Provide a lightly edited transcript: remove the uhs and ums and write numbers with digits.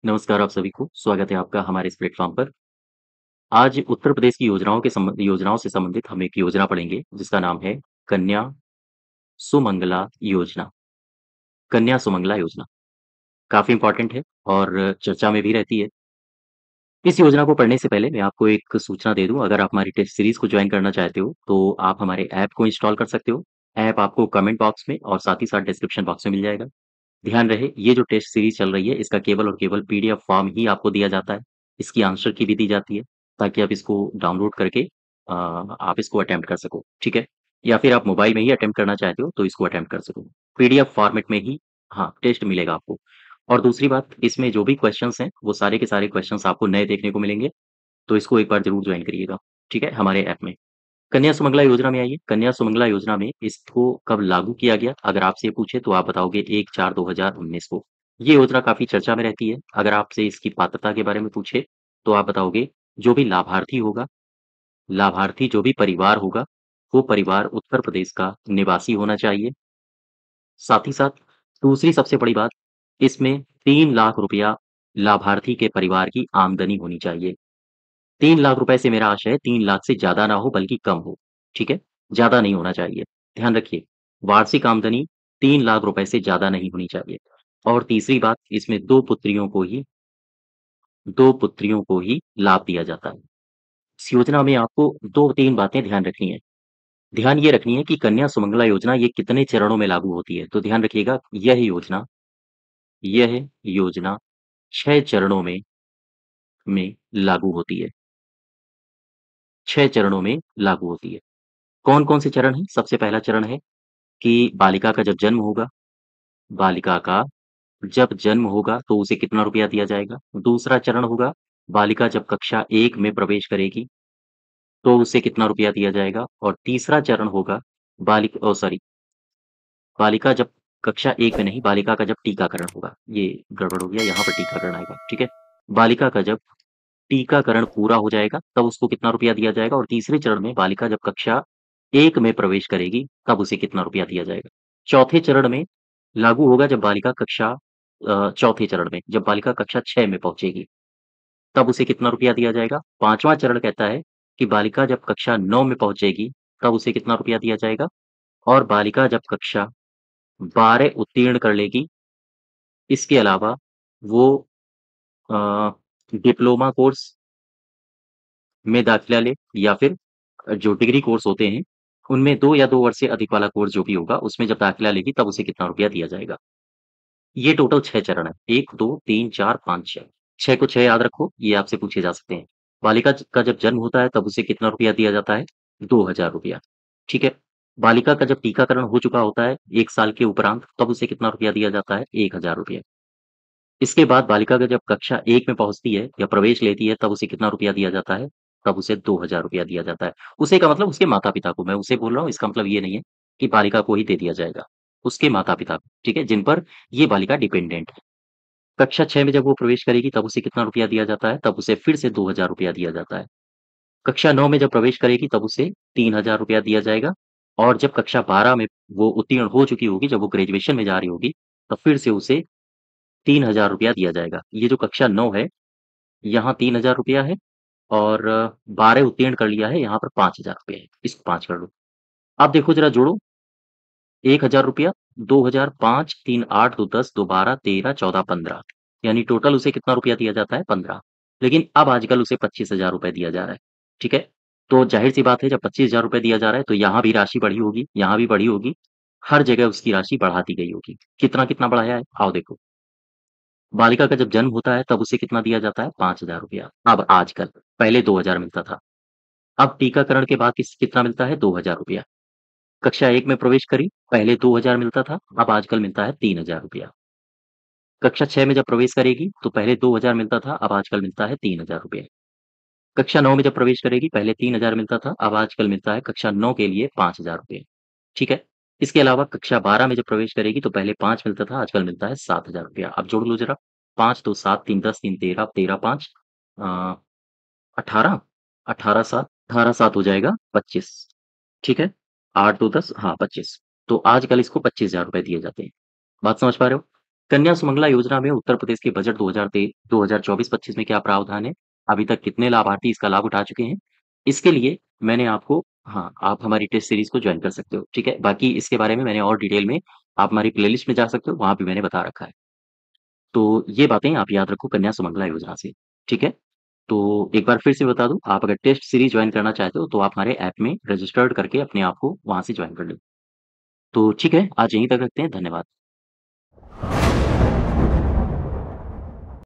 नमस्कार आप सभी को, स्वागत है आपका हमारे इस प्लेटफ़ॉर्म पर। आज उत्तर प्रदेश की योजनाओं से संबंधित हम एक योजना पढ़ेंगे, जिसका नाम है कन्या सुमंगला योजना। कन्या सुमंगला योजना काफ़ी इम्पोर्टेंट है और चर्चा में भी रहती है। इस योजना को पढ़ने से पहले मैं आपको एक सूचना दे दूँ, अगर आप हमारी टेस्ट सीरीज़ को जॉइन करना चाहते हो, तो आप हमारे ऐप को इंस्टॉल कर सकते हो। ऐप आपको कमेंट बॉक्स में और साथ ही साथ डिस्क्रिप्शन बॉक्स में मिल जाएगा। ध्यान रहे, ये जो टेस्ट सीरीज़ चल रही है, इसका केवल और केवल पीडीएफ फॉर्म ही आपको दिया जाता है। इसकी आंसर की भी दी जाती है, ताकि आप इसको डाउनलोड करके आप इसको अटेम्प्ट कर सको, ठीक है? या फिर आप मोबाइल में ही अटेम्प्ट करना चाहते हो, तो इसको अटेम्प्ट कर सको। पीडीएफ फॉर्मेट में ही हाँ, टेस्ट मिलेगा आपको। और दूसरी बात, इसमें जो भी क्वेश्चन्स हैं, वो सारे के सारे क्वेश्चन्स आपको नए देखने को मिलेंगे, तो इसको एक बार ज़रूर जॉइन करिएगा, ठीक है? हमारे ऐप में। कन्या सुमंगला योजना में आइए, कन्या सुमंगला योजना में इसको कब लागू किया गया? अगर आपसे पूछे तो आप बताओगे 1/4/2019 को। ये योजना काफ़ी चर्चा में रहती है। अगर आपसे इसकी पात्रता के बारे में पूछे, तो आप बताओगे जो भी लाभार्थी जो भी परिवार होगा, वो परिवार उत्तर प्रदेश का निवासी होना चाहिए। साथ ही साथ दूसरी सबसे बड़ी बात, इसमें 3 लाख रुपया लाभार्थी के परिवार की आमदनी होनी चाहिए। 3 लाख रुपए से मेरा आशय है 3 लाख से ज़्यादा ना हो बल्कि कम हो, ठीक है? ज़्यादा नहीं होना चाहिए। ध्यान रखिए, वार्षिक आमदनी 3 लाख रुपए से ज़्यादा नहीं होनी चाहिए। और तीसरी बात, इसमें 2 पुत्रियों को ही लाभ दिया जाता है। इस योजना में आपको 2-3 बातें ध्यान रखनी है। ध्यान ये रखनी है कि कन्या सुमंगला योजना ये कितने चरणों में लागू होती है। तो ध्यान रखिएगा, यह योजना 6 चरणों में लागू होती है। 6 चरणों में लागू होती है। कौन-कौन से चरण हैं? सबसे पहला चरण है कि बालिका का जब जन्म होगा, बालिका का जब जन्म होगा तो उसे कितना रुपया दिया जाएगा। दूसरा चरण होगा, बालिका जब कक्षा 1 में प्रवेश करेगी, तो उसे कितना रुपया दिया जाएगा। और तीसरा चरण होगा, बालिका जब कक्षा 1 में नहीं, बालिका का जब टीकाकरण होगा। ये गड़बड़ हो गया, यहाँ पर टीकाकरण आएगा, ठीक है? बालिका का जब टीकाकरण पूरा हो जाएगा, तब उसको कितना रुपया दिया जाएगा। और तीसरे चरण में बालिका जब कक्षा 1 में प्रवेश करेगी, तब उसे कितना रुपया दिया जाएगा। चौथे चरण में लागू होगा जब बालिका चौथे चरण में जब बालिका कक्षा 6 में पहुँचेगी, तब उसे कितना रुपया दिया जाएगा। 5वाँ चरण कहता है कि बालिका जब कक्षा 9 में पहुँचेगी, तब उसे कितना रुपया दिया जाएगा। और बालिका जब कक्षा 12 उत्तीर्ण कर लेगी, इसके अलावा वो अ, डिप्लोमा कोर्स में दाखिला ले, या फिर जो डिग्री कोर्स होते हैं, उनमें 2 या 2 वर्ष से अधिक वाला कोर्स जो भी होगा, उसमें जब दाखिला लेगी, तब उसे कितना रुपया दिया जाएगा। ये टोटल 6 चरण है। 1, 2, 3, 4, 5, 6। 6 को 6 याद रखो, ये आपसे पूछे जा सकते हैं। बालिका का जब जन्म होता है, तब उसे कितना रुपया दिया जाता है? 2000 रुपया, ठीक है? बालिका का जब टीकाकरण हो चुका होता है 1 साल के उपरांत, तब उसे कितना रुपया दिया जाता है? 1000 रुपया। इसके बाद बालिका का जब कक्षा 1 में पहुँचती है या प्रवेश लेती है, तब उसे कितना रुपया दिया जाता है? तब उसे 2000 रुपया दिया जाता है। उसे का मतलब उसके माता-पिता को, मैं उसे बोल रहा हूँ, इसका मतलब ये नहीं है कि बालिका को ही दे दिया जाएगा। उसके माता-पिता को, ठीक है? जिन पर ये बालिका डिपेंडेंट है। कक्षा 6 में जब वो प्रवेश करेगी, तब उसे कितना रुपया दिया जाता है? तब उसे फिर से 2000 रुपया दिया जाता है। कक्षा 9 में जब प्रवेश करेगी, तब उसे 3000 रुपया दिया जाएगा। और जब कक्षा 12 में वो उत्तीर्ण हो चुकी होगी, जब वो ग्रेजुएशन में जा रही होगी, तब फिर से उसे 3000 रुपया दिया जाएगा। ये जो कक्षा 9 है, यहाँ 3000 रुपया है। और 12 उत्तीर्ण कर लिया है, यहाँ पर 5000 रुपए है। इसको 5 कर लो। अब देखो ज़रा जोड़ो, 1000 रुपया, 2000, 5, 3, 8, 2, 10, 2, 12, 13, 14, 15, यानी टोटल उसे कितना रुपया दिया जाता है? 15। लेकिन अब आजकल उसे 25,000 रुपए दिया जा रहा है, ठीक है? तो ज़ाहिर-सी बात है, जब 25,000 रुपए दिया जा रहा है, तो यहाँ भी राशि बढ़ी होगी, यहाँ भी बढ़ी होगी, हर जगह उसकी राशि बढ़ा दी गई होगी। कितना-कितना बढ़ाया है? आओ देखो। बालिका का जब जन्म होता है, तब उसे कितना दिया जाता है? 5,000 रुपया। अब आजकल, पहले 2000 मिलता था। अब टीकाकरण के बाद कितना मिलता है? 2000 रुपया। कक्षा 1 में प्रवेश करी, पहले 2000 मिलता था, अब आजकल मिलता है 3000 रुपया। कक्षा 6 में जब प्रवेश करेगी, तो पहले 2000 मिलता था, अब आजकल मिलता है 3000 रुपए। कक्षा 9 में जब प्रवेश करेगी, पहले 3000 मिलता था, अब आजकल मिलता है कक्षा 9 के लिए 5000 रुपए, ठीक है? इसके अलावा कक्षा 12 में जब प्रवेश करेगी, तो पहले 5 मिलता था, आजकल मिलता है 7000 रुपया। अब जोड़ लो ज़रा, 5 2 7 3 10 3 13, 13 5 अ, 18, 18 7, 18 7 हो जाएगा 25, ठीक है? 8 2 10, हाँ 25। तो आजकल इसको 25,000 रुपए दिए जाते हैं। बात समझ पा रहे हो? कन्या सुमंगला योजना में उत्तर प्रदेश के बजट 2024-25 में क्या प्रावधान है? अभी तक कितने लाभार्थी इसका लाभ उठा चुके हैं? इसके लिए मैंने आपको हाँ, आप हमारी टेस्ट सीरीज़ को जॉइन कर सकते हो, ठीक है? बाकी इसके बारे में मैंने और डिटेल में आप हमारी प्लेलिस्ट में जा सकते हो, वहाँ पे मैंने बता रखा है। तो ये बातें आप याद रखो कन्या सुमंगला योजना से, ठीक है? तो एक बार फिर से बता दूँ, आप अगर टेस्ट सीरीज़ जॉइन करना चाहते हो, तो आप हमारे ऐप में रजिस्टर्ड करके अपने आप को वहाँ से जॉइन कर लो। तो ठीक है, आज यहीं तक रखते हैं, धन्यवाद।